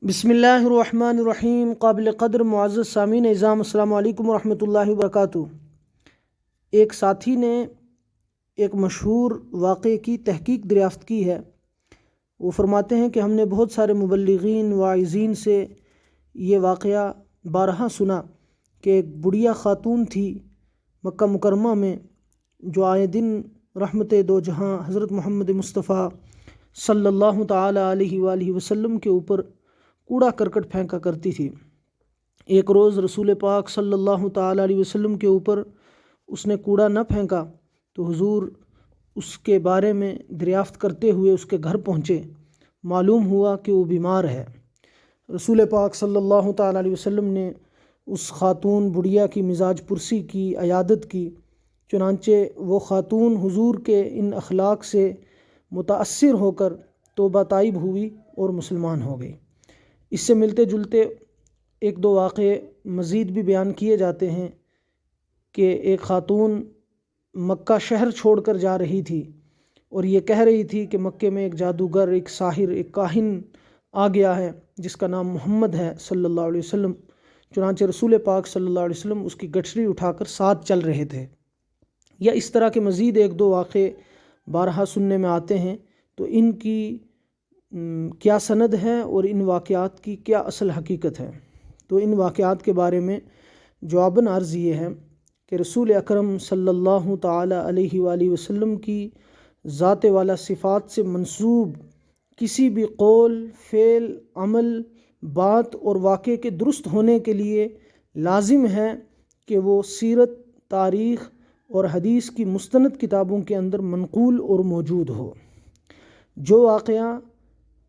بسم اللہ الرحمن الرحیم۔ قابل قدر معزز سامعین نظام، السلام علیکم ورحمۃ اللہ وبرکاتہ۔ ایک ساتھی نے ایک مشہور واقعے کی تحقیق دریافت کی ہے۔ وہ فرماتے ہیں کہ ہم نے بہت سارے مبلغین واعظین سے یہ واقعہ بارہا سنا کہ ایک بڑھیا خاتون تھی مکہ مکرمہ میں، جو آئے دن رحمت دو جہاں حضرت محمد مصطفیٰ صلی اللہ تعالی علیہ وآلہ وسلم کے اوپر کوڑا کرکٹ پھینکا کرتی تھی۔ ایک روز رسول پاک صلی اللہ تعالی علیہ وسلم کے اوپر اس نے کوڑا نہ پھینکا تو حضور اس کے بارے میں دریافت کرتے ہوئے اس کے گھر پہنچے۔ معلوم ہوا کہ وہ بیمار ہے۔ رسول پاک صلی اللہ تعالی علیہ وسلم نے اس خاتون بڑھیا کی مزاج پرسی کی، عیادت کی۔ چنانچہ وہ خاتون حضور کے ان اخلاق سے متاثر ہو کر توبہ طائب ہوئی اور مسلمان ہو گئی۔ اس سے ملتے جلتے ایک دو واقعے مزید بھی بیان کیے جاتے ہیں کہ ایک خاتون مکہ شہر چھوڑ کر جا رہی تھی اور یہ کہہ رہی تھی کہ مکے میں ایک جادوگر، ایک ساحر، ایک کاہن آ گیا ہے جس کا نام محمد ہے صلی اللہ علیہ وسلم۔ چنانچہ رسول پاک صلی اللہ علیہ وسلم اس کی گٹھری اٹھا کر ساتھ چل رہے تھے۔ یا اس طرح کے مزید ایک دو واقعے بارہا سننے میں آتے ہیں۔ تو ان کی کیا سند ہے اور ان واقعات کی کیا اصل حقیقت ہے؟ تو ان واقعات کے بارے میں جواباً عرض یہ ہے کہ رسول اکرم صلی اللہ تعالی علیہ وآلہ وسلم کی ذات والا صفات سے منسوب کسی بھی قول، فعل، عمل، بات اور واقعے کے درست ہونے کے لیے لازم ہے کہ وہ سیرت، تاریخ اور حدیث کی مستند کتابوں کے اندر منقول اور موجود ہو۔ جو واقعہ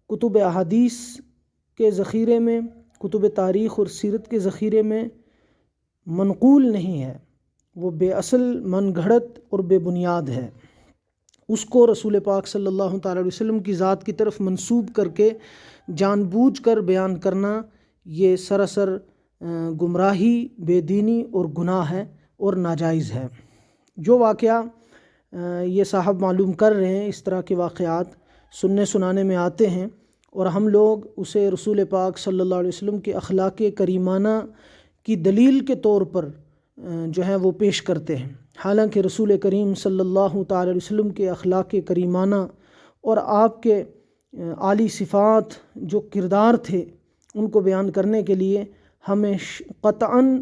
کتب احادیث کے ذخیرے میں، کتب تاریخ اور سیرت کے ذخیرے میں منقول نہیں ہے، وہ بے اصل، من گھڑت اور بے بنیاد ہے۔ اس کو رسول پاک صلی اللہ تعالی علیہ وسلم کی ذات کی طرف منسوب کر کے جان بوجھ کر بیان کرنا یہ سراسر گمراہی، بے دینی اور گناہ ہے اور ناجائز ہے۔ جو واقعہ یہ صاحب معلوم کر رہے ہیں، اس طرح کے واقعات سننے سنانے میں آتے ہیں اور ہم لوگ اسے رسول پاک صلی اللہ علیہ وسلم کے اخلاق کریمانہ کی دلیل کے طور پر جو ہے وہ پیش کرتے ہیں۔ حالانکہ رسول کریم صلی اللہ تعالی علیہ وسلم کے اخلاق کریمانہ اور آپ کے عالی صفات جو کردار تھے ان کو بیان کرنے کے لیے ہمیں قطعاً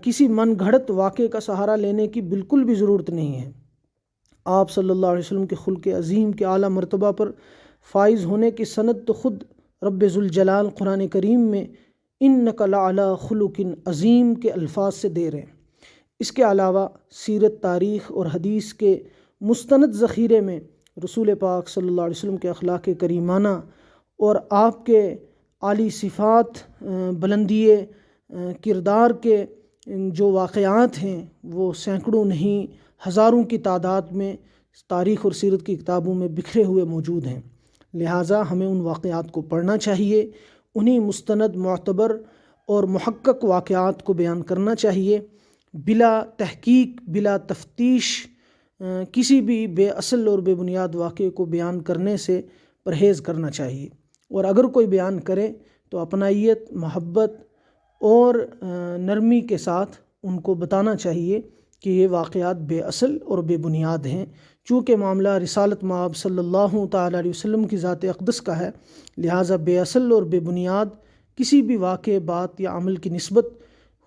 کسی من گھڑت واقعے کا سہارا لینے کی بالکل بھی ضرورت نہیں ہے۔ آپ صلی اللہ علیہ وسلم کے خلق عظیم کے اعلیٰ مرتبہ پر فائز ہونے کی سند تو خود رب ذوالجلال قرآن کریم میں انک لعلی خلق عظیم کے الفاظ سے دے رہے ہیں۔ اس کے علاوہ سیرت، تاریخ اور حدیث کے مستند ذخیرے میں رسول پاک صلی اللہ علیہ وسلم کے اخلاق کریمانہ اور آپ کے عالی صفات، بلندی کردار کے جو واقعات ہیں وہ سینکڑوں نہیں ہزاروں کی تعداد میں تاریخ اور سیرت کی کتابوں میں بکھرے ہوئے موجود ہیں۔ لہٰذا ہمیں ان واقعات کو پڑھنا چاہیے، انہی مستند، معتبر اور محقق واقعات کو بیان کرنا چاہیے، بلا تحقیق، بلا تفتیش کسی بھی بے اصل اور بے بنیاد واقعے کو بیان کرنے سے پرہیز کرنا چاہیے۔ اور اگر کوئی بیان کرے تو اپنائیت، محبت اور نرمی کے ساتھ ان کو بتانا چاہیے کہ یہ واقعات بے اصل اور بے بنیاد ہیں۔ چونکہ معاملہ رسالت مآب صلی اللہ تعالی علیہ وسلم کی ذات اقدس کا ہے، لہٰذا بے اصل اور بے بنیاد کسی بھی واقعے، بات یا عمل کی نسبت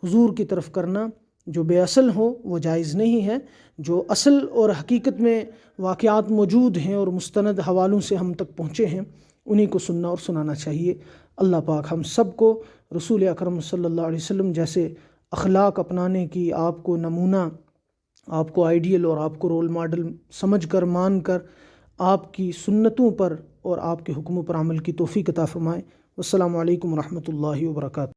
حضور کی طرف کرنا جو بے اصل ہو وہ جائز نہیں ہے۔ جو اصل اور حقیقت میں واقعات موجود ہیں اور مستند حوالوں سے ہم تک پہنچے ہیں انہی کو سننا اور سنانا چاہیے۔ اللہ پاک ہم سب کو رسول اکرم صلی اللہ علیہ وسلم جیسے اخلاق اپنانے کی، آپ کو نمونہ، آپ کو آئیڈیل اور آپ کو رول ماڈل سمجھ کر، مان کر آپ کی سنتوں پر اور آپ کے حکموں پر عمل کی توفیق عطا فرمائے۔ والسلام علیکم ورحمۃ اللہ وبرکاتہ۔